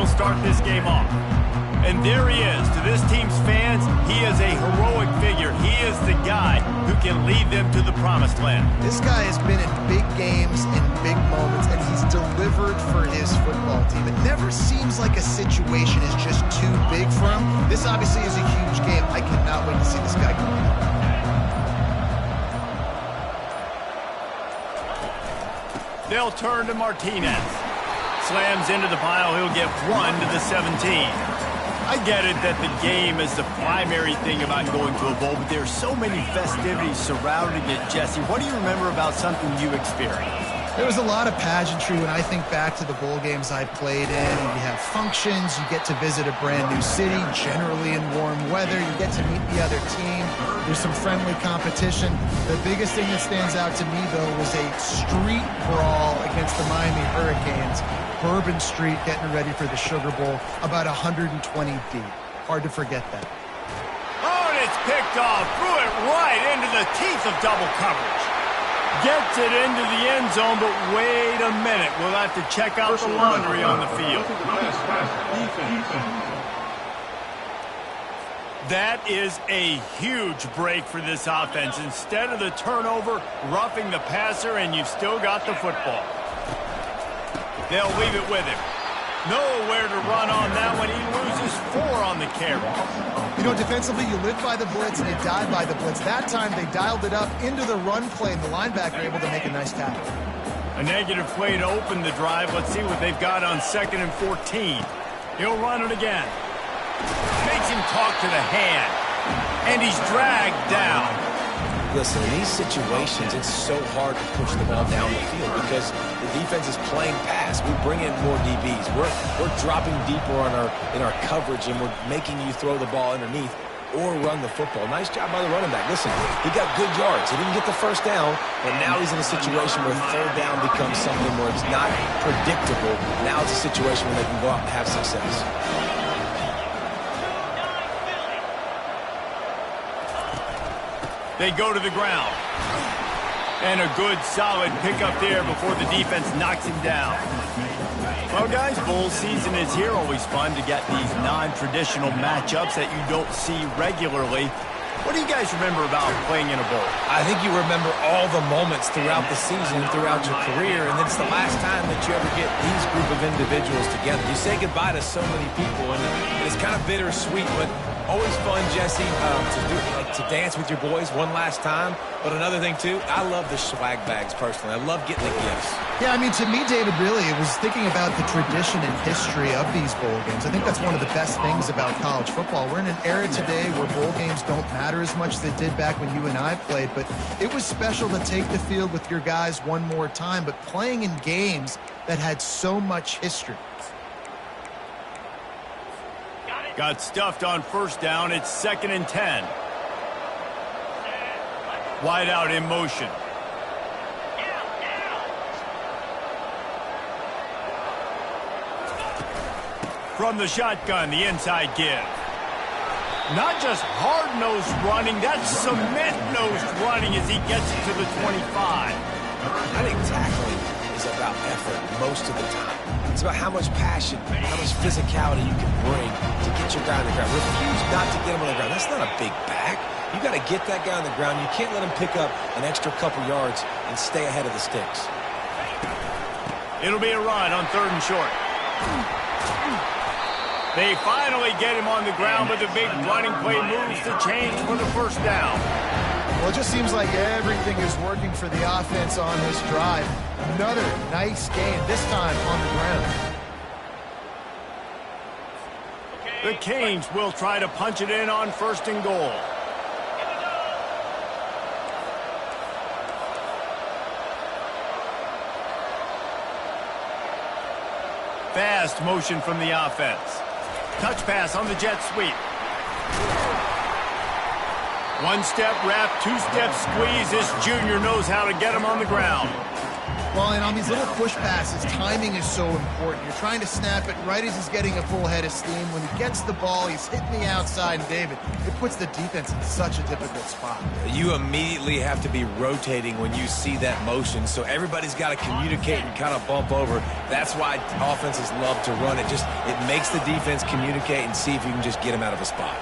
will start this game off. And there he is. To this team's fans, he is a heroic figure. He is the guy who can lead them to the promised land. This guy has been in big games and big moments, and he's delivered for his football team. It never seems like a situation is just too big for him. This obviously is a huge game. I cannot wait to see this guy come out. They'll turn to Martinez. Slams into the pile. He'll get 1 to the 17. I get it that the game is the primary thing about going to a bowl, but there are so many festivities surrounding it. Jesse, what do you remember about something you experienced? There was a lot of pageantry when I think back to the bowl games I played in. You have functions, you get to visit a brand new city, generally in warm weather. You get to meet the other team. There's some friendly competition. The biggest thing that stands out to me, though, was a street brawl against the Miami Hurricanes. Bourbon Street getting ready for the Sugar Bowl, about 120 deep. Hard to forget that. Oh, and it's picked off. Threw it right into the teeth of double coverage. Gets it into the end zone, but wait a minute. We'll have to check out the laundry on the field. That is a huge break for this offense. Instead of the turnover, roughing the passer, and you've still got the football. They'll leave it with him. Nowhere to run on that one. He loses 4 on the carry. You know, defensively, you live by the blitz and you die by the blitz. That time, they dialed it up into the run play, and the linebacker able to make a nice tackle. A negative play to open the drive. Let's see what they've got on 2nd and 14. He'll run it again. Makes him talk to the hand. And he's dragged down. Listen, in these situations, it's so hard to push the ball down the field because the defense is playing pass. We bring in more DBs. We're dropping deeper in our coverage, and we're making you throw the ball underneath or run the football. Nice job by the running back. Listen, he got good yards. He didn't get the first down, but now he's in a situation where 3rd down becomes something where it's not predictable. Now it's a situation where they can go out and have success. They go to the ground. And a good, solid pickup there before the defense knocks him down. Well, guys, bowl season is here. Always fun to get these non-traditional matchups that you don't see regularly. What do you guys remember about playing in a bowl? I think you remember all the moments throughout the season, throughout your career, and it's the last time that you ever get these group of individuals together. You say goodbye to so many people, and it's kind of bittersweet, but always fun, Jesse, to dance with your boys one last time. But another thing, too, I love the swag bags, personally. I love getting the gifts. Yeah, I mean, to me, David, really, it was thinking about the tradition and history of these bowl games. I think that's one of the best things about college football. We're in an era today where bowl games don't matter as much as they did back when you and I played, but it was special to take the field with your guys one more time, but playing in games that had so much history. Got stuffed on 1st down. It's 2nd and 10. Wide out in motion. From the shotgun, the inside give. Not just hard-nosed running, that's cement-nosed running as he gets it to the 25. I think tackling is about effort most of the time. It's about how much passion, how much physicality you can bring to get your guy on the ground. Refuse not to get him on the ground. That's not a big back. You got to get that guy on the ground. You can't let him pick up an extra couple yards and stay ahead of the sticks. It'll be a run on 3rd and short. They finally get him on the ground, but the big running play moves the chains for the 1st down. Well, it just seems like everything is working for the offense on this drive. Another nice game, this time on the ground. The Canes will try to punch it in on 1st and goal. Fast motion from the offense. Touch pass on the jet sweep. 1-step wrap, 2-step squeeze. This junior knows how to get him on the ground. Well, and on these little push passes, timing is so important. You're trying to snap it right as he's getting a full head of steam. When he gets the ball, he's hitting the outside, and David, it puts the defense in such a difficult spot. You immediately have to be rotating when you see that motion, so everybody's got to communicate and kind of bump over. That's why offenses love to run it. It makes the defense communicate and see if you can just get him out of a spot.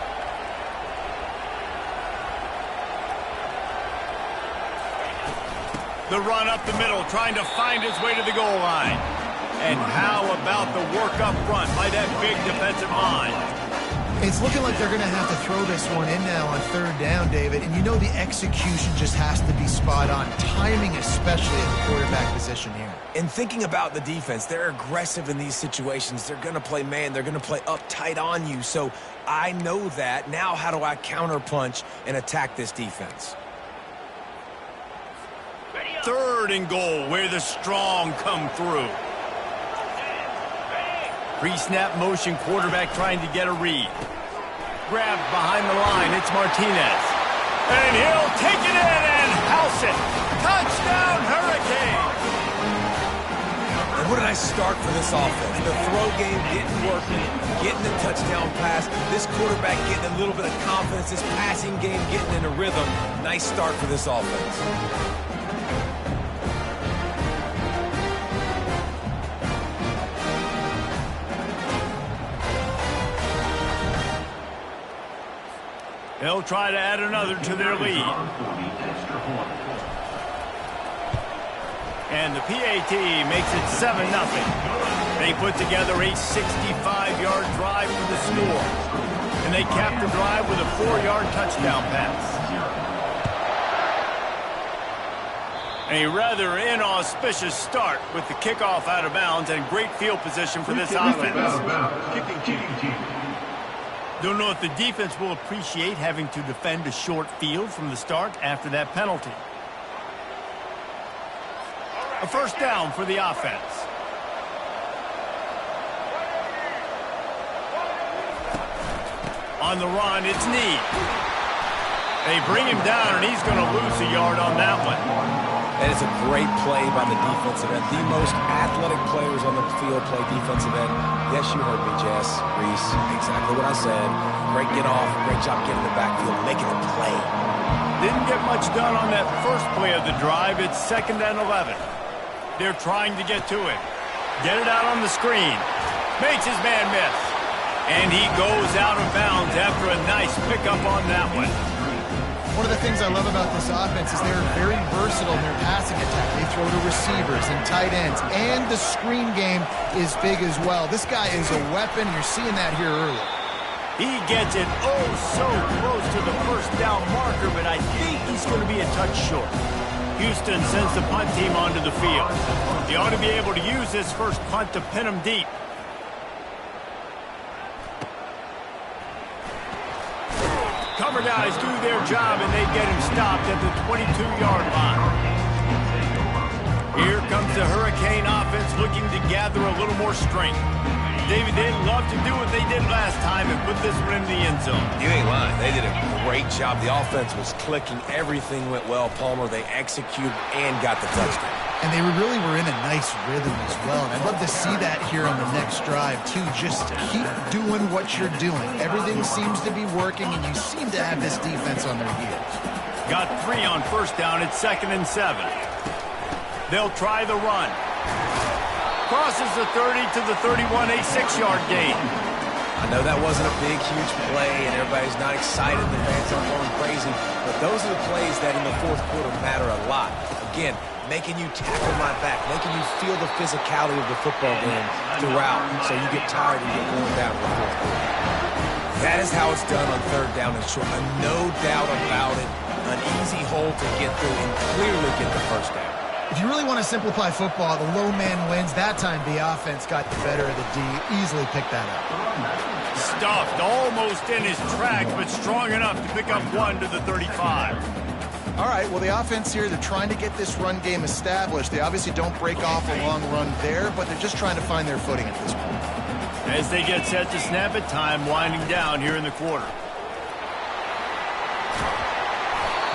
The run up the middle, trying to find his way to the goal line. And how about the work up front by that big defensive line? It's looking like they're going to have to throw this one in now on third down, David. And you know the execution just has to be spot on. Timing especially at the quarterback position here. And thinking about the defense, they're aggressive in these situations. They're going to play man. They're going to play up tight on you. So I know that. Now how do I counterpunch and attack this defense? Third and goal, where the strong come through. Pre-snap motion, quarterback trying to get a read. Grabbed behind the line, it's Martinez. And he'll take it in and house it. Touchdown, Hurricane! And what did I start for this offense? The throw game didn't work, getting the touchdown pass. This quarterback getting a little bit of confidence. This passing game getting in a rhythm. Nice start for this offense. They'll try to add another to their lead. And the PAT makes it 7-0. They put together a 65-yard drive for the score. And they cap the drive with a 4-yard touchdown pass. A rather inauspicious start with the kickoff out of bounds and great field position for this offense. Don't know if the defense will appreciate having to defend a short field from the start after that penalty. A first down for the offense. On the run, it's Need. They bring him down, and he's going to lose a yard on that one. That is a great play by the defensive end. The most athletic players on the field play defensive end. Yes, you heard me, Jess, Reese. Exactly what I said. Great get off. Great job getting the backfield, making a play. Didn't get much done on that first play of the drive. It's 2nd and 11. They're trying to get to it. Get it out on the screen. Makes his man miss. And he goes out of bounds after a nice pickup on that one. One of the things I love about this offense is they're very versatile in their passing attack. They throw to receivers and tight ends, and the screen game is big as well. This guy is a weapon. You're seeing that here early. He gets it so close to the first down marker, but I think he's going to be a touch short. Houston sends the punt team onto the field. They ought to be able to use this first punt to pin him deep. Cover guys do their job, and they get him stopped at the 22-yard line. Here comes the Hurricane offense looking to gather a little more strength. David, they'd love to do what they did last time and put this one in the end zone. You ain't lying. They did a great job. The offense was clicking. Everything went well, Palmer. They executed and got the touchdown. And they really were in a nice rhythm as well. And I'd love to see that here on the next drive, too. Just keep doing what you're doing. Everything seems to be working, and you seem to have this defense on their heels. Got 3 on first down. It's 2nd and 7. They'll try the run. Crosses the 30 to the 31, a 6-yard gain. I know that wasn't a big, huge play, and everybody's not excited. The fans aren't going crazy. But those are the plays that in the fourth quarter matter a lot. Again, making you tackle my back, making you feel the physicality of the football game throughout, so you get tired and you get worn down in the fourth quarter. That is how it's done on third down and short. No doubt about it. An easy hole to get through and clearly get the first down. If you really want to simplify football, the low man wins. That time the offense got the better of the D. Easily picked that up. Stuffed almost in his tracks, but strong enough to pick up 1 to the 35. All right, well, the offense here, they're trying to get this run game established. They obviously don't break off a long run there, but they're just trying to find their footing at this point. As they get set to snap it, time winding down here in the quarter.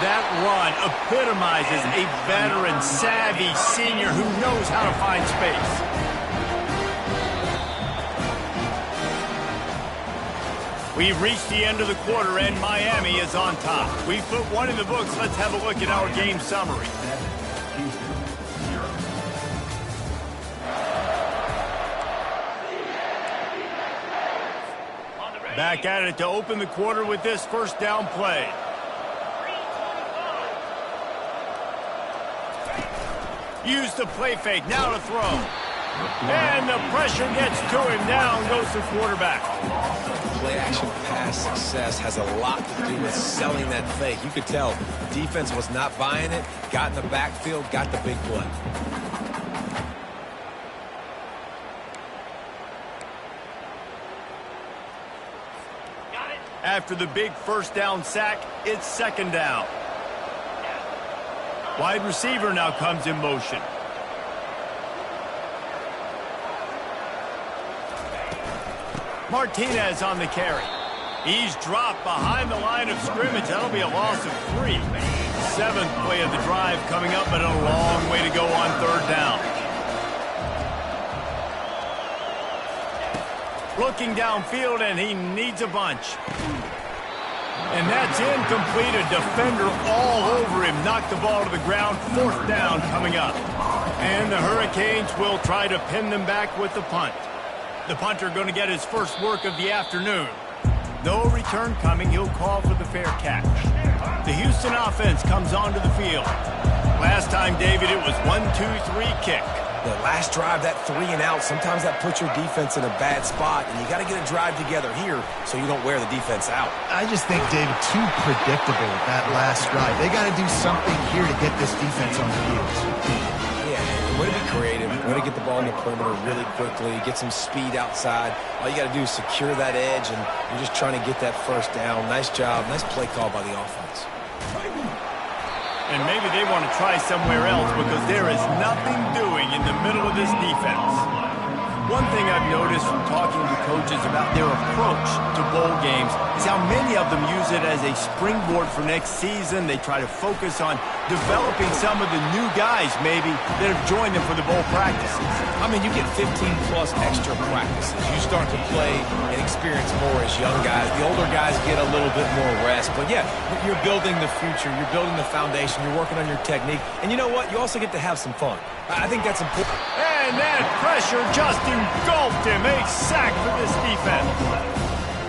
that run epitomizes a veteran, savvy senior who knows how to find space. We've reached the end of the quarter, and Miami is on top. We've put one in the books. Let's have a look at our game summary. Back at it to open the quarter with this first down play. Use the play fake, now to throw. And the pressure gets to him. Down goes the quarterback. Play action pass success has a lot to do with selling that fake. You could tell the defense was not buying it, got in the backfield, got the big play. After the big first down sack, it's second down. Wide receiver now comes in motion. Martinez on the carry. He's dropped behind the line of scrimmage. That'll be a loss of 3. 7th play of the drive coming up, but a long way to go on third down. Looking downfield, and he needs a bunch. And that's incomplete. A defender all over him. Knocked the ball to the ground. 4th down coming up. And the Hurricanes will try to pin them back with the punt. The punter going to get his first work of the afternoon. No return coming. He'll call for the fair catch. The Houston offense comes onto the field. Last time, David, it was 1-2-3 kick. The last drive, that 3 and out, sometimes that puts your defense in a bad spot, and you got to get a drive together here so you don't wear the defense out. I just think, David, too predictable that last drive. They got to do something here to get this defense on their heels. Yeah, way to be creative, way to get the ball in the perimeter really quickly, get some speed outside. All you got to do is secure that edge, and you're just trying to get that first down. Nice job, nice play call by the offense. And maybe they want to try somewhere else because there is nothing doing in the middle of this defense. One thing I've noticed from talking to coaches about their approach to bowl games is how many of them use it as a springboard for next season. They try to focus on developing some of the new guys, maybe, that have joined them for the bowl practices. I mean, you get 15-plus extra practices. You start to play and experience more as young guys. The older guys get a little bit more rest. But, yeah, you're building the future. You're building the foundation. You're working on your technique. And you know what? You also get to have some fun. I think that's important. And that pressure just engulfed him. A sack for this defense.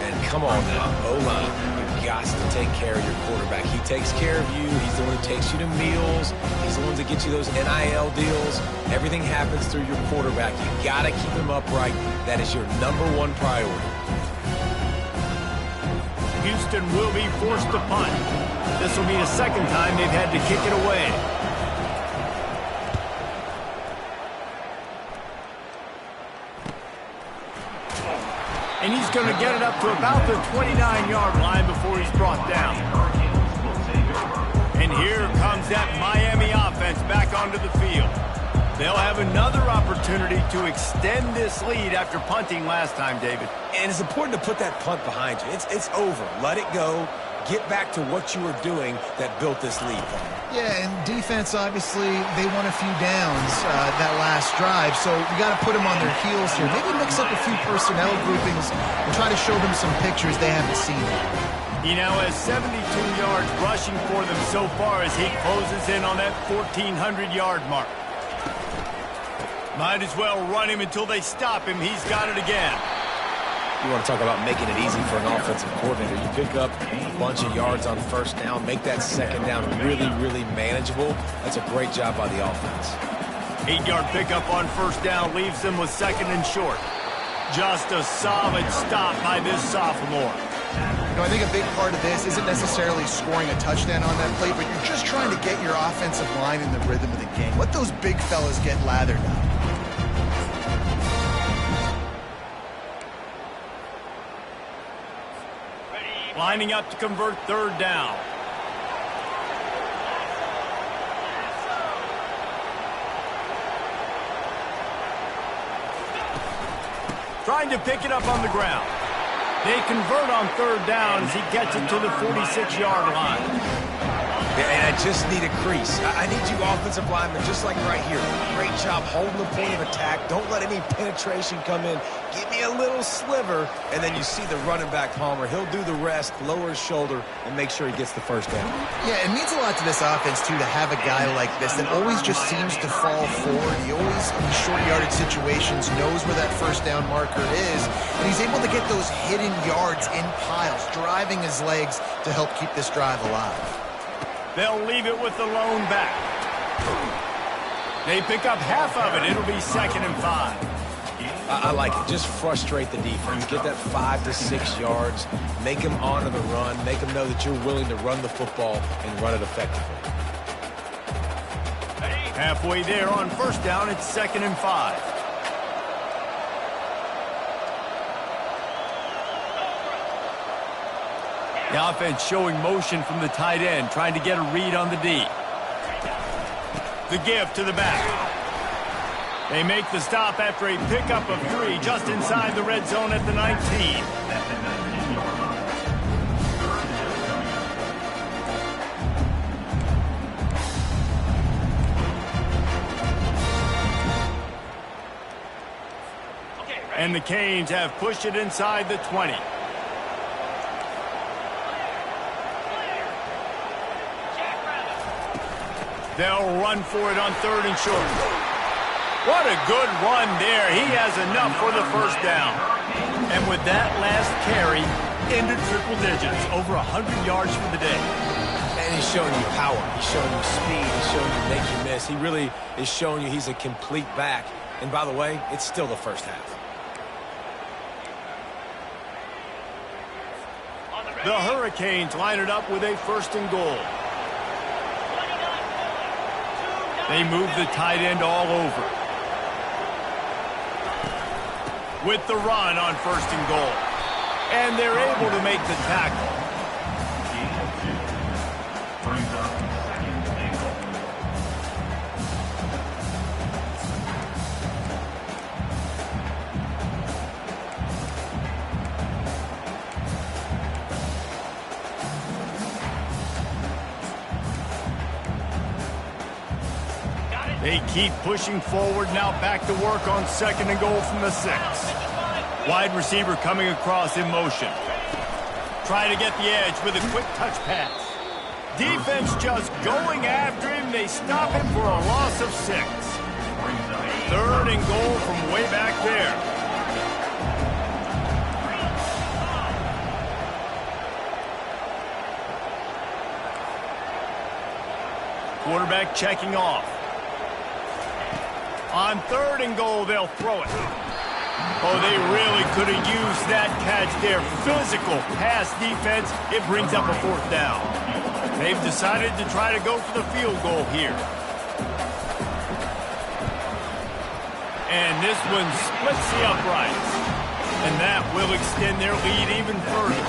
And come on now, O-line. You've got to take care of your quarterback. He takes care of you. He's the one who takes you to meals. He's the one that gets you those NIL deals. Everything happens through your quarterback. You got to keep him upright. That is your #1 priority. Houston will be forced to punt. This will be the second time they've had to kick it away. And he's going to get it up to about the 29-yard line before he's brought down. And here comes that Miami offense back onto the field. They'll have another opportunity to extend this lead after punting last time, David. And it's important to put that punt behind you. It's over. Let it go. Get back to what you were doing that built this lead for you. Yeah, and defense, obviously, they won a few downs that last drive, so you got to put them on their heels here. Maybe mix up a few personnel groupings and try to show them some pictures they haven't seen yet. He now has 72 yards rushing for them so far as he closes in on that 1,400-yard mark. Might as well run him until they stop him. He's got it again. You want to talk about making it easy for an offensive coordinator. You pick up a bunch of yards on first down, make that second down really, really manageable. That's a great job by the offense. 8-yard pickup on first down leaves them with second and short. Just a solid stop by this sophomore. You know, I think a big part of this isn't necessarily scoring a touchdown on that play, but you're just trying to get your offensive line in the rhythm of the game. Let those big fellas get lathered up. Lining up to convert third down. Trying to pick it up on the ground. They convert on third down as he gets it to the 46-yard line. Yeah, and I just need a crease. I need you offensive linemen, just like right here. Great job holding the point of attack. Don't let any penetration come in. Give me a little sliver, and then you see the running back, Palmer. He'll do the rest, lower his shoulder, and make sure he gets the first down. Yeah, it means a lot to this offense, too, to have a guy like this that always just seems to fall forward. He always, in short yardage situations, knows where that first down marker is, and he's able to get those hidden yards in piles, driving his legs to help keep this drive alive. They'll leave it with the lone back. They pick up half of it. It'll be 2nd and 5. I like it. Just frustrate the defense. Get that 5 to 6 yards. Make them honor the run. Make them know that you're willing to run the football and run it effectively. Halfway there on 1st down, it's 2nd and 5. The offense showing motion from the tight end, trying to get a read on the D. The give to the back. They make the stop after a pickup of 3 just inside the red zone at the 19. And the Canes have pushed it inside the 20. They'll run for it on 3rd and short. What a good run there. He has enough for the first down. And with that last carry, into triple digits, over 100 yards for the day. And he's showing you power. He's showing you speed. He's showing you make you miss. He really is showing you he's a complete back. And by the way, it's still the first half. The Hurricanes line it up with a 1st and goal. They move the tight end all over. With the run on 1st and goal. And they're able to make the tackle. They keep pushing forward, now back to work on 2nd and goal from the 6. Wide receiver coming across in motion. Trying to get the edge with a quick touch pass. Defense just going after him. They stop him for a loss of 6. 3rd and goal from way back there. Quarterback checking off. On 3rd and goal, they'll throw it. Oh, they really could have used that catch there. Physical pass defense. It brings up a 4th down. They've decided to try to go for the field goal here. And this one splits the uprights. And that will extend their lead even further.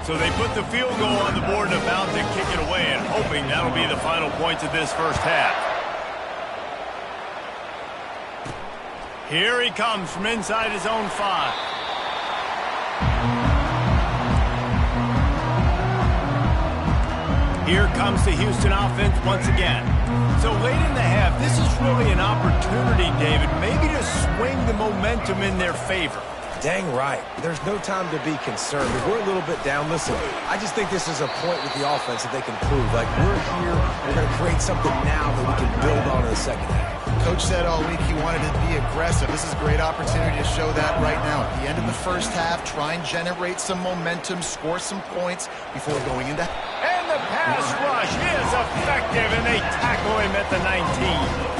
So they put the field goal on the board and about to kick it away, and hoping that'll be the final points of this first half. Here he comes from inside his own 5. Here comes the Houston offense once again. So late in the half, this is really an opportunity, David, maybe to swing the momentum in their favor. Dang right. There's no time to be concerned. If we're a little bit down, listen, I just think this is a point with the offense that they can prove. Like, we're here, we're going to create something now that we can build on in the second half. Coach said all week he wanted to be aggressive. This is a great opportunity to show that right now. At the end of the first half, try and generate some momentum, score some points before going into... And the pass rush is effective, and they tackle him at the 19.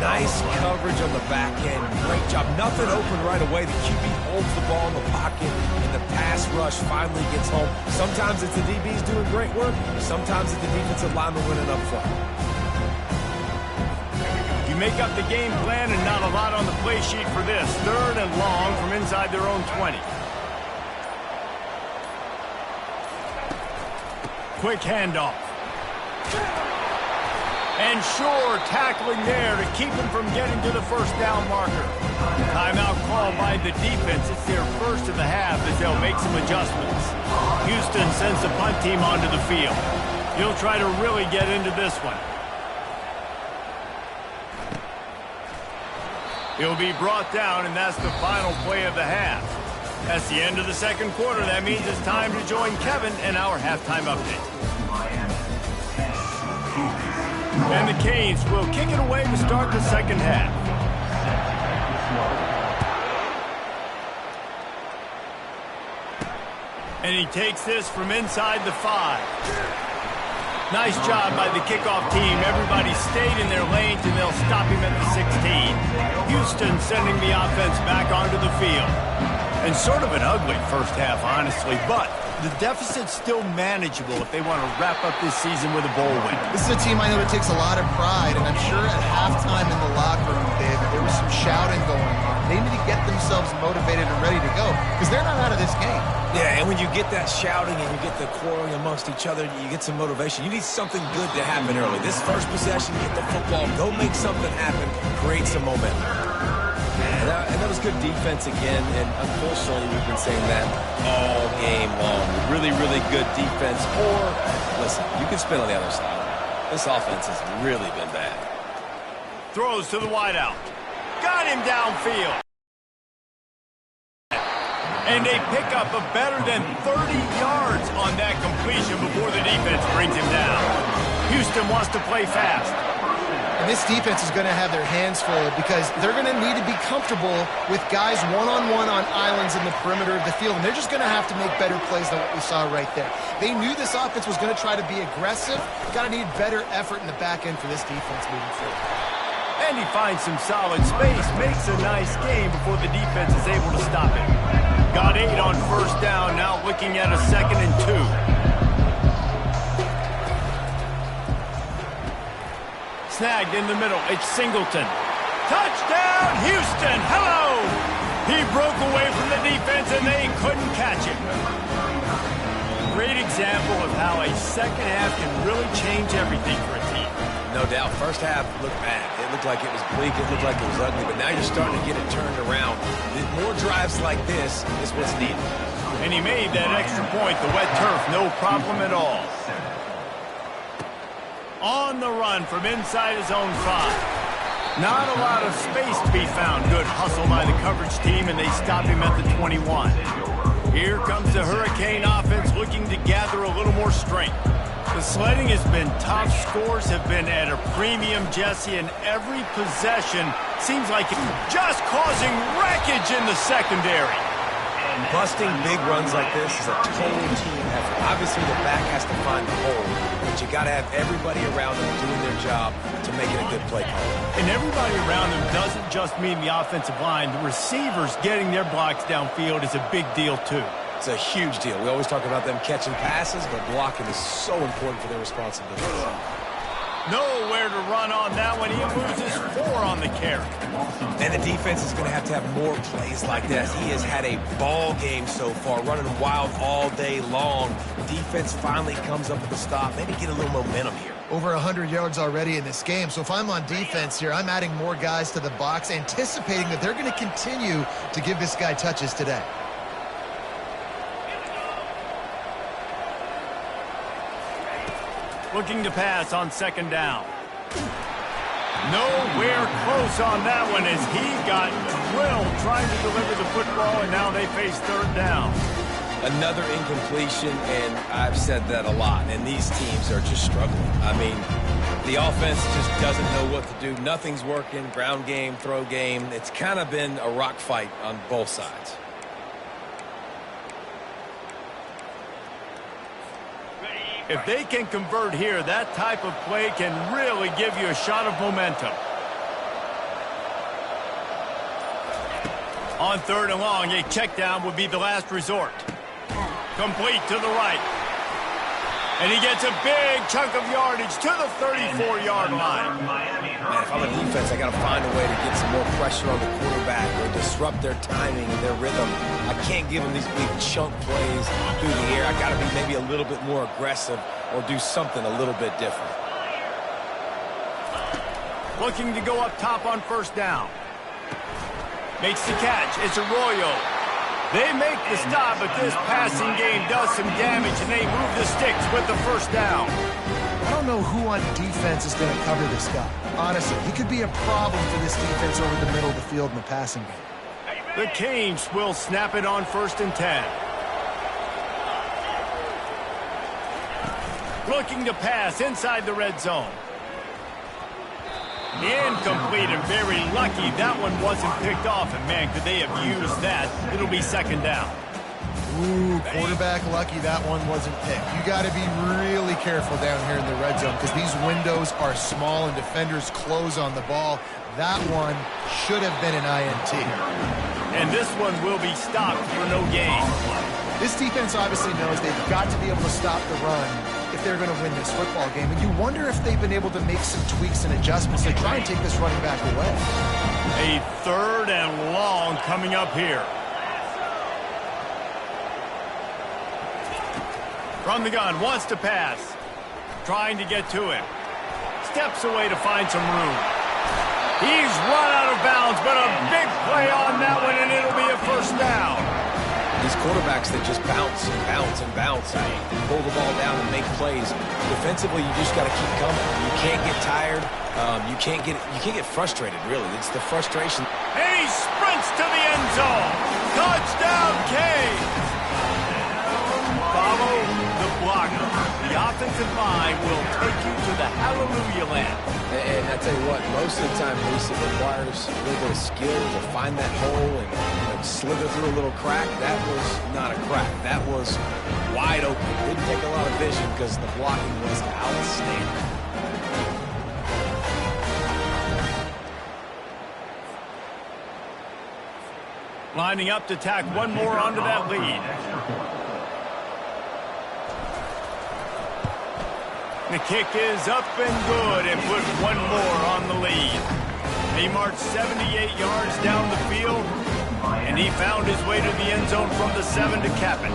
Nice coverage on the back end. Great job. Nothing open right away. The QB holds the ball in the pocket, and the pass rush finally gets home. Sometimes it's the DBs doing great work. Sometimes it's the defensive lineman winning up front. You make up the game plan and not a lot on the play sheet for this. 3rd and long from inside their own 20. Quick handoff. And sure, tackling there to keep him from getting to the first down marker. Timeout called by the defense. It's their first of the half as they'll make some adjustments. Houston sends the punt team onto the field. He'll try to really get into this one. He'll be brought down, and that's the final play of the half. That's the end of the second quarter. That means it's time to join Kevin in our halftime update. And the Canes will kick it away to start the second half. And he takes this from inside the 5. Nice job by the kickoff team. Everybody stayed in their lanes, and they'll stop him at the 16. Houston sending the offense back onto the field. And sort of an ugly first half, honestly, but the deficit's still manageable if they want to wrap up this season with a bowl win. This is a team I know that takes a lot of pride, and I'm sure at halftime in the locker room, David, there was some shouting going on. They need to get themselves motivated and ready to go because they're not out of this game. Yeah, and when you get that shouting and you get the quarreling amongst each other, you get some motivation. You need something good to happen early. This first possession, get the football, go make something happen, create some momentum. And that was good defense again, and unfortunately we've been saying that all game long. Really, really good defense. Or, listen, you can spin on the other side. This offense has really been bad. Throws to the wideout. Got him downfield. And they pick up a better than 30 yards on that completion before the defense brings him down. Houston wants to play fast. And this defense is going to have their hands full because they're going to need to be comfortable with guys one-on-one on islands in the perimeter of the field. And they're just going to have to make better plays than what we saw right there. They knew this offense was going to try to be aggressive. Got to need better effort in the back end for this defense moving forward. And he finds some solid space, makes a nice game before the defense is able to stop it. Got 8 on first down, now looking at a 2nd and 2. Snagged in the middle. It's Singleton. Touchdown, Houston. Hello. He broke away from the defense, and they couldn't catch him. Great example of how a second half can really change everything for a team. No doubt. First half looked bad. It looked like it was bleak. It looked like it was ugly. But now you're starting to get it turned around. More drives like this is what's needed. And he made that extra point. The wet turf, no problem at all. On the run from inside his own 5. Not a lot of space to be found. Good hustle by the coverage team, and they stop him at the 21. Here comes the Hurricane offense looking to gather a little more strength. The sledding has been tough. Scores have been at a premium, Jesse, and every possession seems like it's just causing wreckage in the secondary. Busting big runs like this is a total team effort. Obviously, the back has to find the hole, but you got to have everybody around them doing their job to make it a good play call. And everybody around them doesn't just mean the offensive line. The receivers getting their blocks downfield is a big deal, too. It's a huge deal. We always talk about them catching passes, but blocking is so important for their responsibility. Nowhere to run on that one. He loses 4 on the carry. And the defense is going to have more plays like that. He has had a ball game so far, running wild all day long. Defense finally comes up with a stop. Maybe get a little momentum here. Over 100 yards already in this game. So if I'm on defense here, I'm adding more guys to the box, anticipating that they're going to continue to give this guy touches today. Looking to pass on 2nd down. Nowhere close on that one as he got drilled trying to deliver the football, and now they face 3rd down. Another incompletion, and I've said that a lot, and these teams are just struggling. I mean, the offense just doesn't know what to do. Nothing's working. Ground game, throw game. It's kind of been a rock fight on both sides. If they can convert here, that type of play can really give you a shot of momentum. On 3rd and long, a check down would be the last resort. Complete to the right. And he gets a big chunk of yardage to the 34-yard line. Man, if I'm a defense, I got to find a way to get some more pressure on the quarterback or disrupt their timing and their rhythm. I can't give them these big chunk plays through the air. I got to be maybe a little bit more aggressive or do something a little bit different. Looking to go up top on first down. Makes the catch. It's Arroyo. They make the stop, but this passing game does some damage, and they move the sticks with the first down. I don't know who on defense is going to cover this guy. Honestly, he could be a problem for this defense over the middle of the field in the passing game. The Canes will snap it on 1st and 10. Looking to pass inside the red zone. Incomplete, and very lucky that one wasn't picked off. And man, could they have used that? It'll be 2nd down. Ooh, quarterback lucky that one wasn't picked. You got to be really careful down here in the red zone because these windows are small and defenders close on the ball. That one should have been an INT. And this one will be stopped for no gain. This defense obviously knows they've got to be able to stop the run if they're going to win this football game. And you wonder if they've been able to make some tweaks and adjustments to try and take this running back away. A 3rd and long coming up here. From the gun, wants to pass. Trying to get to him. Steps away to find some room. He's run out of bounds, but a big play on that one, and it'll be a 1st down. These quarterbacks that just bounce and bounce and bounce, pull the ball down and make plays. Defensively, you just got to keep coming. You can't get tired. You can't get frustrated, really. It's the frustration. And he sprints to the end zone. Touchdown, Canes. Follow the blocker. The offensive line will take you to the hallelujah land. And I tell you what, most of the time, Reese, it requires a little bit of skill to find that hole and slither through a little crack. That was not a crack. That was wide open. Didn't take a lot of vision because the blocking was outstanding. Lining up to tack one more onto that lead. The kick is up and good and put one more on the lead. He marched 78 yards down the field, and he found his way to the end zone from the 7 to cap it.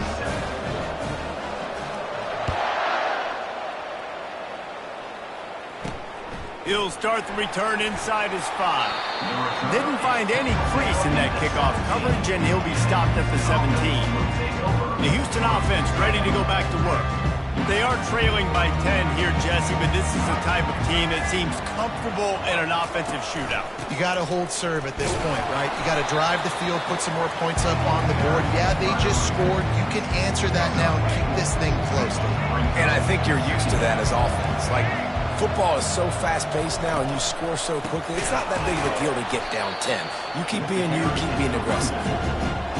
He'll start the return inside his 5. Didn't find any crease in that kickoff coverage, and he'll be stopped at the 17. The Houston offense ready to go back to work. They are trailing by 10 here, Jesse, but this is the type of team that seems comfortable in an offensive shootout. You got to hold serve at this point, right? You got to drive the field, put some more points up on the board. Yeah, they just scored. You can answer that now and keep this thing close. And I think you're used to that as offense. Like, football is so fast-paced now, and you score so quickly. It's not that big of a deal to get down 10. You keep being aggressive.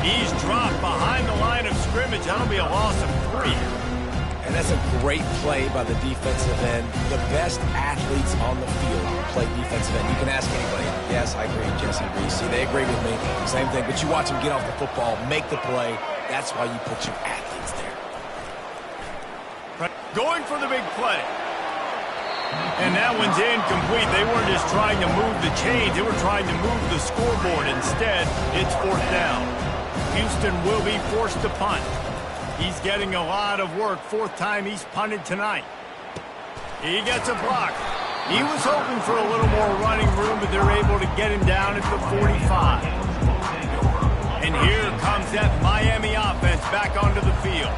He's dropped behind the line of scrimmage. That'll be a loss of 3. And that's a great play by the defensive end. The best athletes on the field play defensive end. You can ask anybody. Yes, I agree, Jesse Reese. They agree with me. Same thing. But you watch them get off the football, make the play. That's why you put your athletes there. Going for the big play. And that one's incomplete. They weren't just trying to move the chains. They were trying to move the scoreboard. Instead, it's 4th down. Houston will be forced to punt. He's getting a lot of work. 4th time he's punted tonight. He gets a block. He was hoping for a little more running room, but they're able to get him down at the 45. And here comes that Miami offense back onto the field.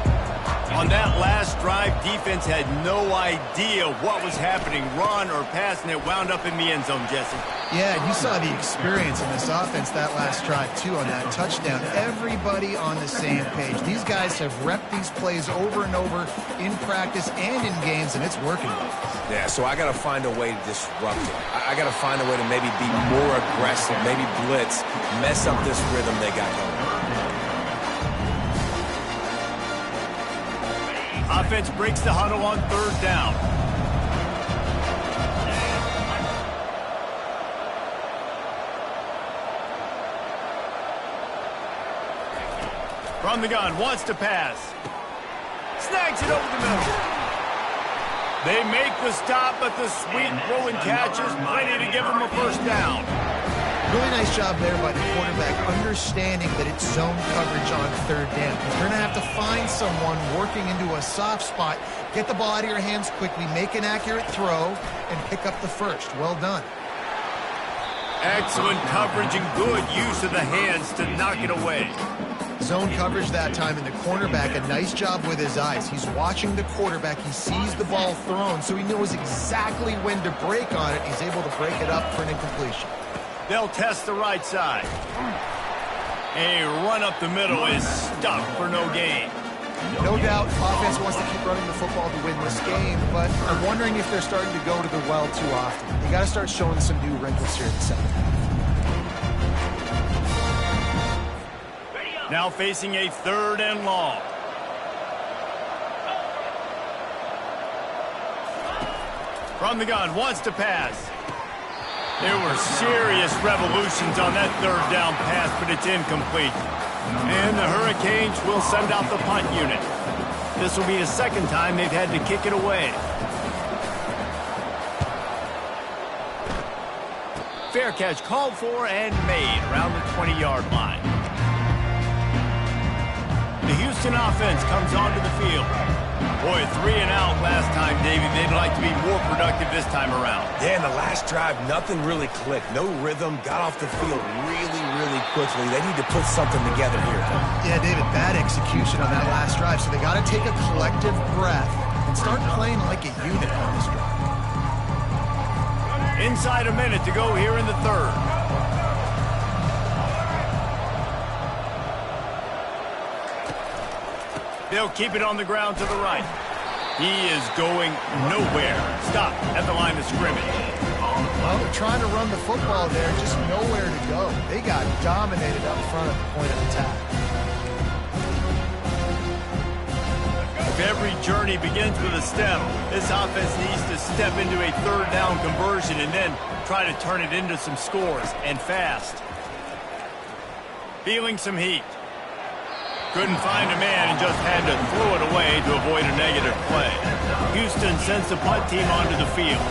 On that last drive, defense had no idea what was happening, run or pass, and it wound up in the end zone, Jesse. Yeah, you saw the experience in this offense that last drive, too, on that touchdown. Everybody on the same page. These guys have repped these plays over and over in practice and in games, and it's working. Yeah, so I got to find a way to disrupt it. I got to find a way to maybe be more aggressive, maybe blitz, mess up this rhythm they got going. Offense breaks the huddle on 3rd down. From the gun, wants to pass. Snags it over the middle. They make the stop, but the sweet rolling catch is plenty to give them a 1st down. Really nice job there by the quarterback, understanding that it's zone coverage on 3rd down. You're going to have to find someone working into a soft spot, get the ball out of your hands quickly, make an accurate throw, and pick up the 1st. Well done. Excellent coverage and good use of the hands to knock it away. Zone coverage that time, and the cornerback, a nice job with his eyes. He's watching the quarterback. He sees the ball thrown, so he knows exactly when to break on it. He's able to break it up for an incompletion. They'll test the right side. A run up the middle is stuck for no gain. No doubt offense wants to keep running the football to win this game, but I'm wondering if they're starting to go to the well too often. They got to start showing some new wrinkles here in the second half. Now facing a 3rd and long. From the gun, wants to pass. There were serious revolutions on that 3rd down pass, but it's incomplete. And the Hurricanes will send out the punt unit. This will be the 2nd time they've had to kick it away. Fair catch called for and made around the 20-yard line. The Houston offense comes onto the field. Boy, 3 and out last time, Davey. They'd like to be more productive this time around. Yeah, in the last drive, nothing really clicked. No rhythm, got off the field really quickly. They need to put something together here. Yeah, David, bad execution on that last drive, so they got to take a collective breath and start playing like a unit on this drive. Inside a minute to go here in the 3rd. They'll keep it on the ground to the right. He is going nowhere. Stop at the line of scrimmage. Well, they're trying to run the football there, just nowhere to go. They got dominated up front at the point of attack. If every journey begins with a step, this offense needs to step into a 3rd down conversion and then try to turn it into some scores, and fast. Feeling some heat. Couldn't find a man and just had to throw it away to avoid a negative play. Houston sends the punt team onto the field.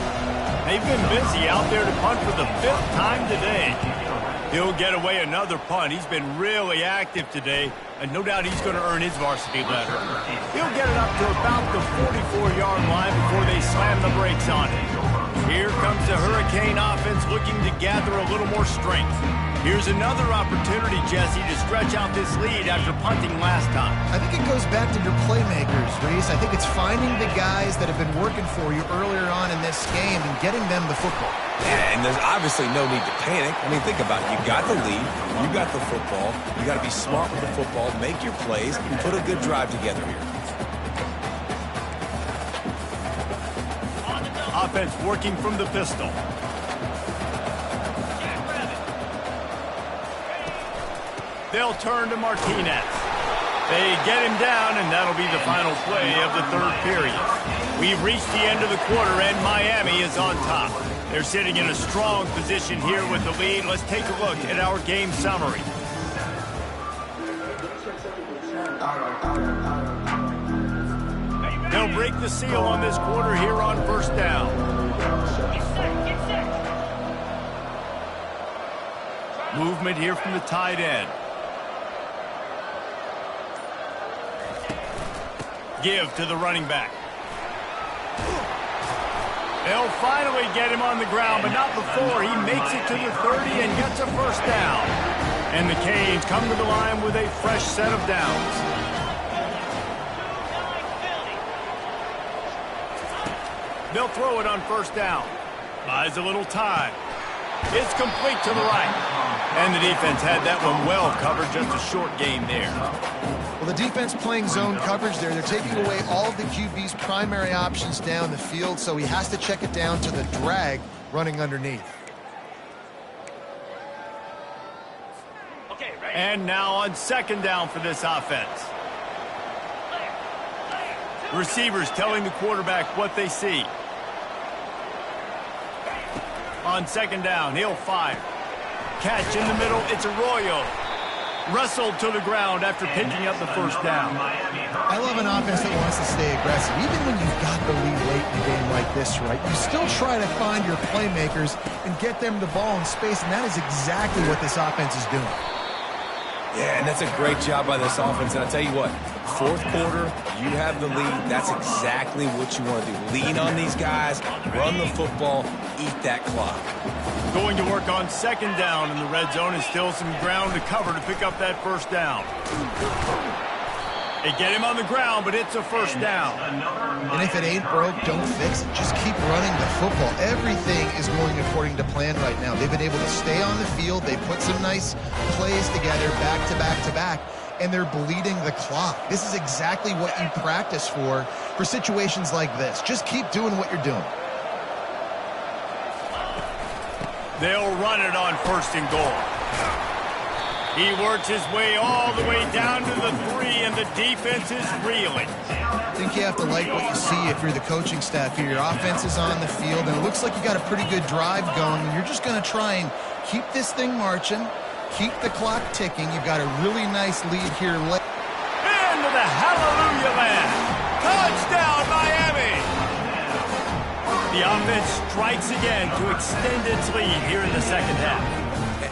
They've been busy out there to punt for the 5th time today. He'll get away another punt. He's been really active today, and no doubt he's going to earn his varsity letter. He'll get it up to about the 44-yard line before they slam the brakes on it. Here comes the Hurricane offense looking to gather a little more strength. Here's another opportunity, Jesse, to stretch out this lead after punting last time. I think it goes back to your playmakers, Reese. I think it's finding the guys that have been working for you earlier on in this game and getting them the football. Yeah, and there's obviously no need to panic. I mean, think about it. You got the lead. You got the football. You got to be smart with the football, make your plays, and put a good drive together here. Offense working from the pistol. They'll turn to Martinez. They get him down, and that'll be the final play of the 3rd period. We've reached the end of the quarter, and Miami is on top. They're sitting in a strong position here with the lead. Let's take a look at our game summary. They'll break the seal on this quarter here on 1st down. Movement here from the tight end. Give to the running back. They'll finally get him on the ground, but not before he makes it to the 30 and gets a 1st down. And the Canes come to the line with a fresh set of downs. They'll throw it on 1st down. Buys a little time. It's complete to the right. And the defense had that one well covered, just a short game there. Well, the defense playing zone coverage there. They're taking away all of the QB's primary options down the field, so he has to check it down to the drag running underneath. And now on 2nd down for this offense. Receivers telling the quarterback what they see. On 2nd down, he'll fire. Catch in the middle, it's Arroyo. Wrestled to the ground after picking up the 1st down. I love an offense that wants to stay aggressive. Even when you've got the lead late in a game like this, right, you still try to find your playmakers and get them the ball in space, and that is exactly what this offense is doing. Yeah, and that's a great job by this offense. And I'll tell you what, fourth quarter, you have the lead. That's exactly what you want to do. Lean on these guys, run the football, eat that clock. Going to work on second down in the red zone, and still some ground to cover to pick up that first down. They get him on the ground, but it's a first down. And if it ain't broke, don't fix it. Just keep running the football. Everything is going according to plan right now. They've been able to stay on the field. They put some nice plays together back to back to back, and they're bleeding the clock. This is exactly what you practice for situations like this. Just keep doing what you're doing. They'll run it on first and goal. He works his way all the way down to the 3, and the defense is reeling. I think you have to like what you see if you're the coaching staff here. Your offense is on the field, and it looks like you got a pretty good drive going, and you're just going to try and keep this thing marching, keep the clock ticking. You've got a really nice lead here. Into the hallelujah land. Touchdown, Miami! The offense strikes again to extend its lead here in the second half.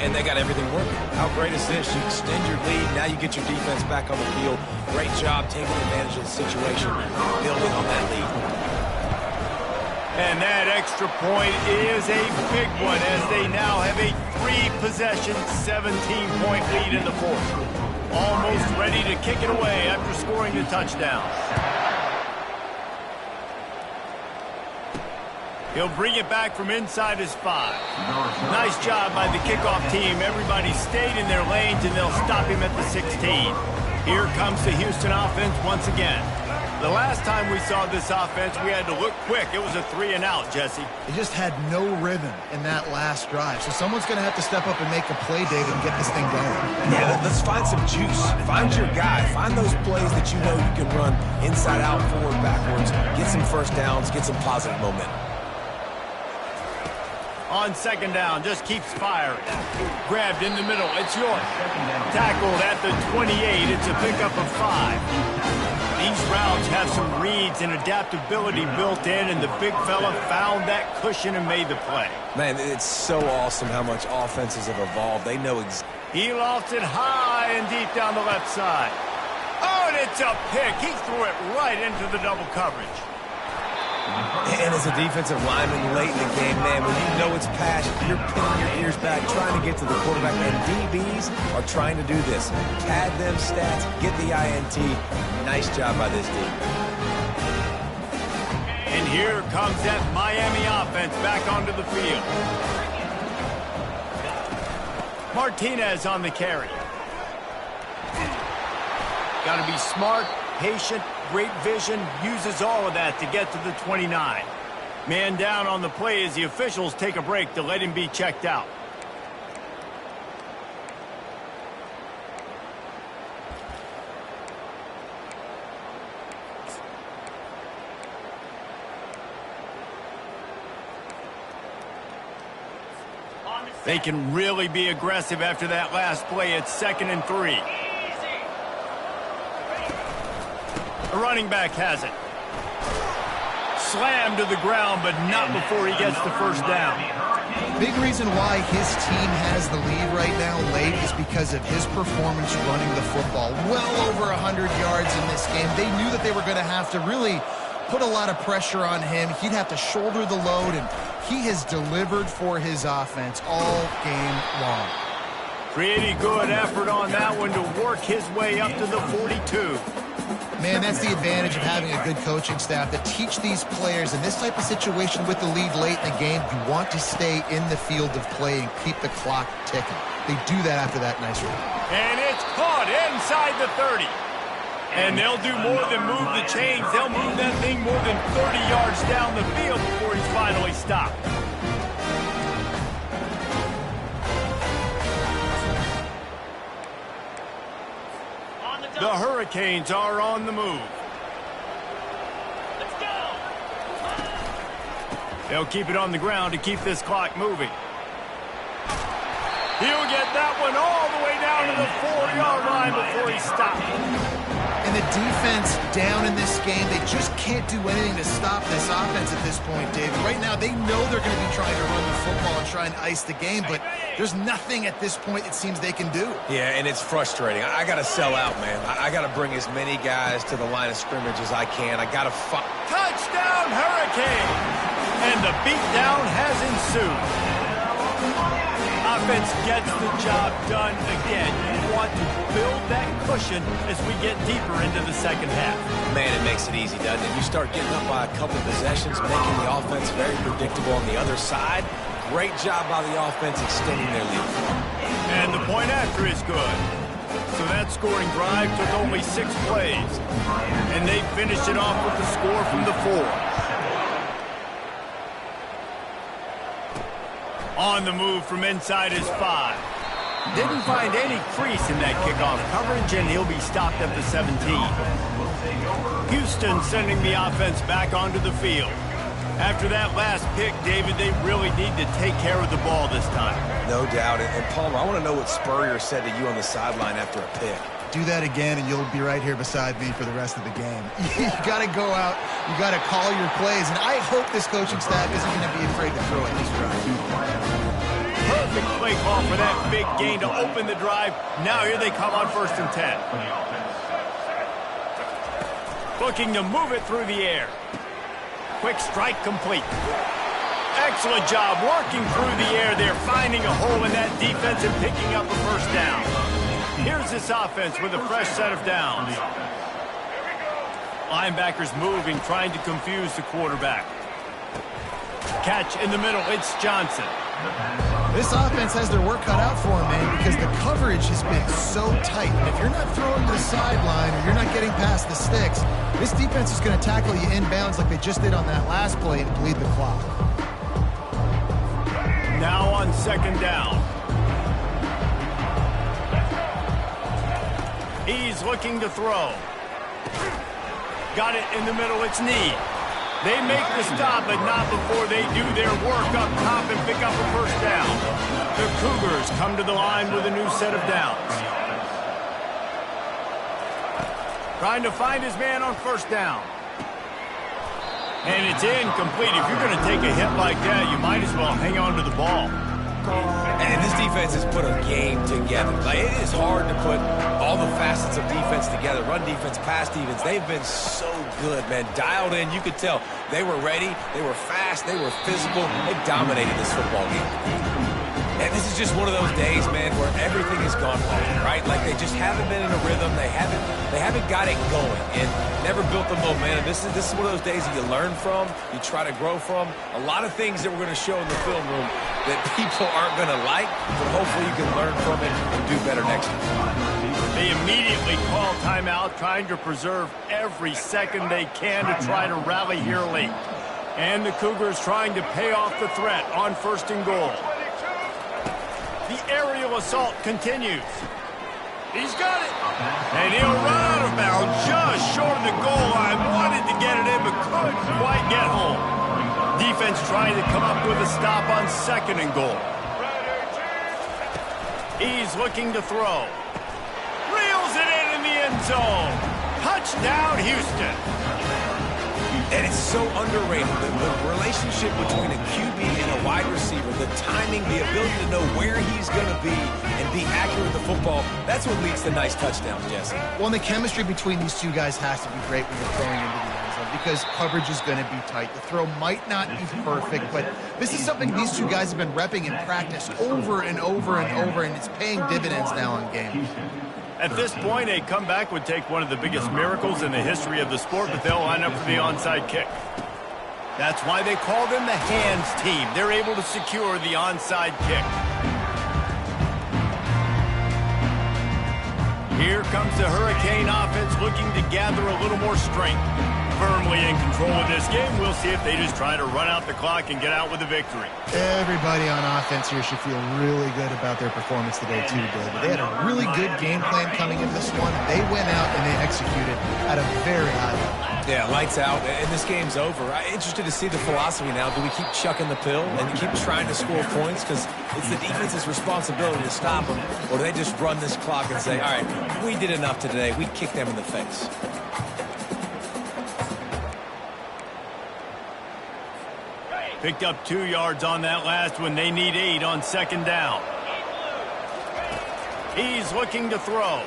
And they got everything working. How great is this? You extend your lead, now you get your defense back on the field. Great job taking advantage of the situation, building on that lead. And that extra point is a big one, as they now have a 3-possession, 17-point lead in the fourth. Almost ready to kick it away after scoring the touchdown. He'll bring it back from inside his 5. Nice job by the kickoff team. Everybody stayed in their lanes, and they'll stop him at the 16. Here comes the Houston offense once again. The last time we saw this offense, we had to look quick. It was a 3-and-out, Jesse. They just had no rhythm in that last drive. So someone's going to have to step up and make a play, David, and get this thing going. Yeah, let's find some juice. Find your guy. Find those plays that you know you can run inside out, forward, backwards. Get some first downs. Get some positive momentum. On second down, just keeps firing. Grabbed in the middle, it's York. Tackled at the 28, it's a pickup of 5. These routes have some reads and adaptability built in, and the big fella found that cushion and made the play. Man, it's so awesome how much offenses have evolved. They know He lofts it high and deep down the left side. Oh, and it's a pick. He threw it right into the double coverage. And as a defensive lineman late in the game, man, when you know it's passion, you're pinning your ears back, trying to get to the quarterback. And DBs are trying to do this. Pad them stats, get the INT. Nice job by this team. And here comes that Miami offense back onto the field. Martinez on the carry. Got to be smart, patient, great vision, uses all of that to get to the 29. Man down on the play as the officials take a break to let him be checked out. They can really be aggressive after that last play. It's 2nd and 3. The running back has it. Slammed to the ground, but not before he gets the first down. Big reason why his team has the lead right now late is because of his performance running the football. Well over 100 yards in this game. They knew that they were going to have to really put a lot of pressure on him. He'd have to shoulder the load, and he has delivered for his offense all game long. Pretty good effort on that one to work his way up to the 42. Man, that's the advantage of having a good coaching staff that teach these players in this type of situation with the lead late in the game. You want to stay in the field of play and keep the clock ticking. They do that after that nice run. And it's caught inside the 30. And they'll do more than move the chains. They'll move that thing more than 30 yards down the field before he's finally stopped. The Hurricanes are on the move. Let's go. They'll keep it on the ground to keep this clock moving. He'll get that one all the way down to the 4-yard line before he stops. And the defense down in this game, they just can't do anything to stop this offense at this point, David. Right now, they know they're going to be trying to run the football and try and ice the game, but there's nothing at this point it seems they can do. Yeah, and it's frustrating. I got to sell out, man. I got to bring as many guys to the line of scrimmage as I can. I got to Touchdown, Hurricane! And the beatdown has ensued. Offense gets the job done again. You want to build that cushion as we get deeper into the second half. Man, it makes it easy, doesn't it? You start getting up by a couple possessions, making the offense very predictable on the other side. Great job by the offense extending their lead. And the point after is good. So that scoring drive took only 6 plays. And they finished it off with the score from the 4. On the move from inside his 5. Didn't find any crease in that kickoff coverage, and he'll be stopped at the 17. Houston sending the offense back onto the field. After that last pick, David, they really need to take care of the ball this time. No doubt. And Palmer, I want to know what Spurrier said to you on the sideline after a pick. Do that again, and you'll be right here beside me for the rest of the game. You got to go out. You got to call your plays, and I hope this coaching staff isn't going to be afraid to throw at this drive. Perfect play call for that big gain to open the drive. Now here they come on 1st and 10. Looking to move it through the air. Quick strike complete. Excellent job working through the air there, finding a hole in that defense and picking up a first down. Here's this offense with a fresh set of downs. Linebackers moving, trying to confuse the quarterback. Catch in the middle, it's Johnson. This offense has their work cut out for them, man, because the coverage has been so tight. And if you're not throwing to the sideline or you're not getting past the sticks, this defense is going to tackle you inbounds like they just did on that last play and bleed the clock. Now on 2nd down. He's looking to throw. Got it in the middle, it's Need. They make the stop, but not before they do their work up top and pick up a first down. The Cougars come to the line with a new set of downs. Trying to find his man on 1st down. And it's incomplete. If you're going to take a hit like that, you might as well hang on to the ball. And this defense has put a game together. Like, it is hard to put all the facets of defense together. Run defense, pass defense. They've been so good, man. Dialed in. You could tell they were ready. They were fast. They were physical. They dominated this football game. And this is just one of those days, man, where everything has gone wrong, right? Like they just haven't been in a rhythm. They haven't got it going and never built the momentum. This is one of those days that you learn from, you try to grow from. A lot of things that we're going to show in the film room that people aren't going to like, but hopefully you can learn from it and do better next time. They immediately call timeout, trying to preserve every second they can to try to rally here late. And the Cougars trying to pay off the threat on 1st and goal. The aerial assault continues. He's got it. And he'll run out of bounds just short of the goal line. Wanted to get it in, but couldn't quite get home. Defense trying to come up with a stop on 2nd and goal. He's looking to throw. Reels it in the end zone. Touchdown, Houston. And it's so underrated, the relationship between a QB and a wide receiver, the timing, the ability to know where he's going to be and be accurate with the football, that's what leads to nice touchdowns, Jesse. Well, and the chemistry between these two guys has to be great when you're throwing into the end zone because coverage is going to be tight. The throw might not be perfect, but this is something these two guys have been repping in practice over and over and over, and it's paying dividends now in games. At this point, a comeback would take one of the biggest miracles in the history of the sport, but they'll line up for the onside kick. That's why they call them the hands team. They're able to secure the onside kick. Here comes the Hurricane offense looking to gather a little more strength. Firmly in control of this game. We'll see if they just try to run out the clock and get out with a victory. Everybody on offense here should feel really good about their performance today too, David. They had a really good game plan coming into this one. They went out and they executed at a very high level. Yeah, lights out, and this game's over. I'm interested to see the philosophy now. Do we keep chucking the pill and keep trying to score points because it's the defense's responsibility to stop them, or do they just run this clock and say, all right, we did enough today. We kicked them in the face. Picked up 2 yards on that last one. They need 8 on second down. He's looking to throw.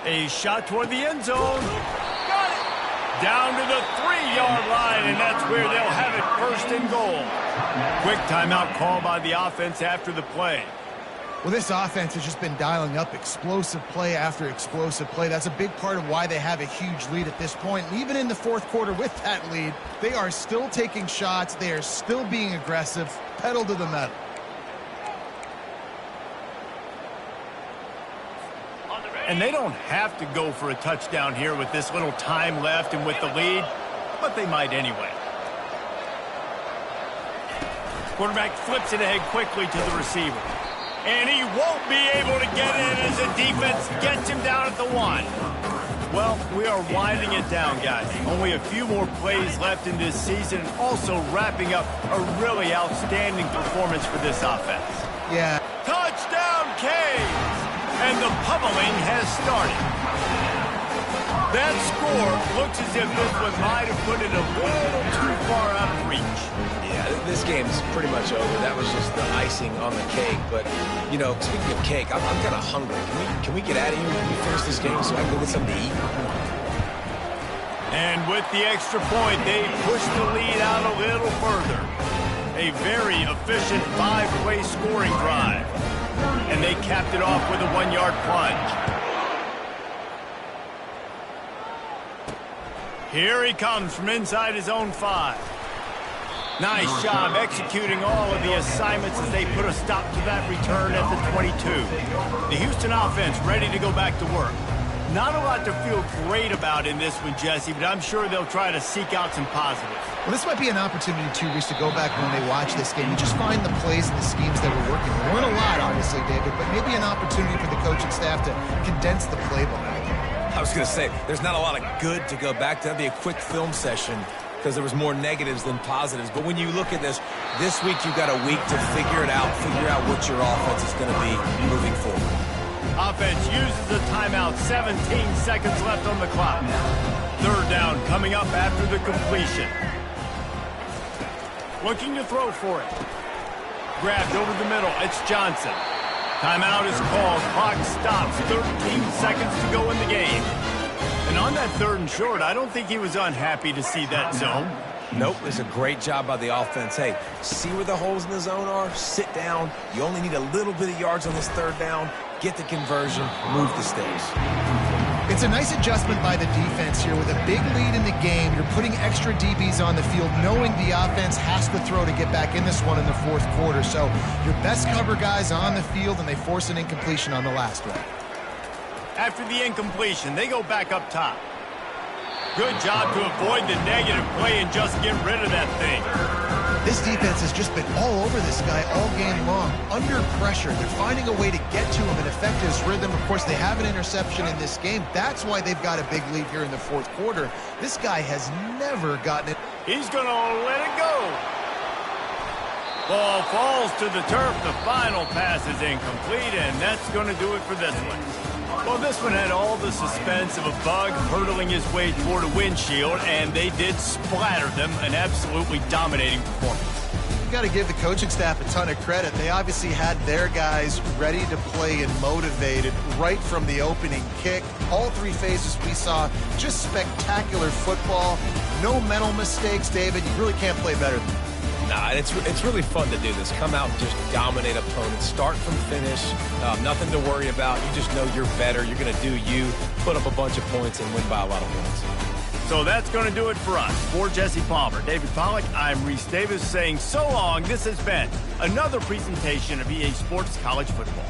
A shot toward the end zone. Got it. Down to the 3-yard line, and that's where they'll have it, first and goal. Quick timeout call by the offense after the play. Well, this offense has just been dialing up explosive play after explosive play. That's a big part of why they have a huge lead at this point. And even in the fourth quarter with that lead, they are still taking shots. They are still being aggressive, pedal to the metal. And they don't have to go for a touchdown here with this little time left and with the lead, but they might anyway. Quarterback flips it ahead quickly to the receiver. And he won't be able to get in as the defense gets him down at the 1. Well, we are winding it down, guys. Only a few more plays left in this season, and also wrapping up a really outstanding performance for this offense. Yeah. Touchdown, Canes! And the pummeling has started. That score looks as if this one might have put it a little too far out of reach. Yeah, this game's pretty much over. That was just the icing on the cake. But, you know, speaking of cake, I'm kind of hungry. Can we get out of here? Can we finish this game so I can go get something to eat? And with the extra point, they push the lead out a little further. A very efficient 5-play scoring drive. And they capped it off with a 1-yard plunge. Here he comes from inside his own 5. Nice job executing all of the assignments as they put a stop to that return at the 22. The Houston offense ready to go back to work. Not a lot to feel great about in this one, Jesse, but I'm sure they'll try to seek out some positives. Well, this might be an opportunity, too, Reese, to go back when they watch this game and just find the plays and the schemes that were working. There weren't a lot, obviously, David, but maybe an opportunity for the coaching staff to condense the playbook. I was going to say, there's not a lot of good to go back to. That'd be a quick film session because there was more negatives than positives. But when you look at this week you've got a week to figure it out, figure out what your offense is going to be moving forward. Offense uses the timeout. 17 seconds left on the clock. Third down coming up after the completion. Looking to throw for it. Grabbed over the middle. It's Johnson. Timeout is called. Clock stops. 13 seconds to go in the game. And on that 3rd and short, I don't think he was unhappy to see that zone. Nope, it's a great job by the offense. Hey, see where the holes in the zone are? Sit down. You only need a little bit of yards on this 3rd down. Get the conversion. Move the stakes. It's a nice adjustment by the defense here. With a big lead in the game, you're putting extra DBs on the field, knowing the offense has to throw to get back in this one in the 4th quarter. So your best cover guys on the field, and they force an incompletion on the last one. After the incompletion, they go back up top. Good job to avoid the negative play and just get rid of that thing. This defense has just been all over this guy all game long. Under pressure, they're finding a way to get to him and affect his rhythm. Of course, they have an interception in this game. That's why they've got a big lead here in the 4th quarter. This guy has never gotten it. He's going to let it go. Ball falls to the turf. The final pass is incomplete, and that's going to do it for this one. Well, this one had all the suspense of a bug hurtling his way toward a windshield, and they did splatter them. An absolutely dominating performance. You've got to give the coaching staff a ton of credit. They obviously had their guys ready to play and motivated right from the opening kick. All 3 phases we saw, just spectacular football. No mental mistakes, David. You really can't play better than that. Nah, it's really fun to do this. Come out and just dominate opponents. Start from finish. Nothing to worry about. You just know you're better. You're going to do you, put up a bunch of points, and win by a lot of points. So that's going to do it for us. For Jesse Palmer, David Pollack, I'm Reese Davis saying so long. This has been another presentation of EA Sports College Football.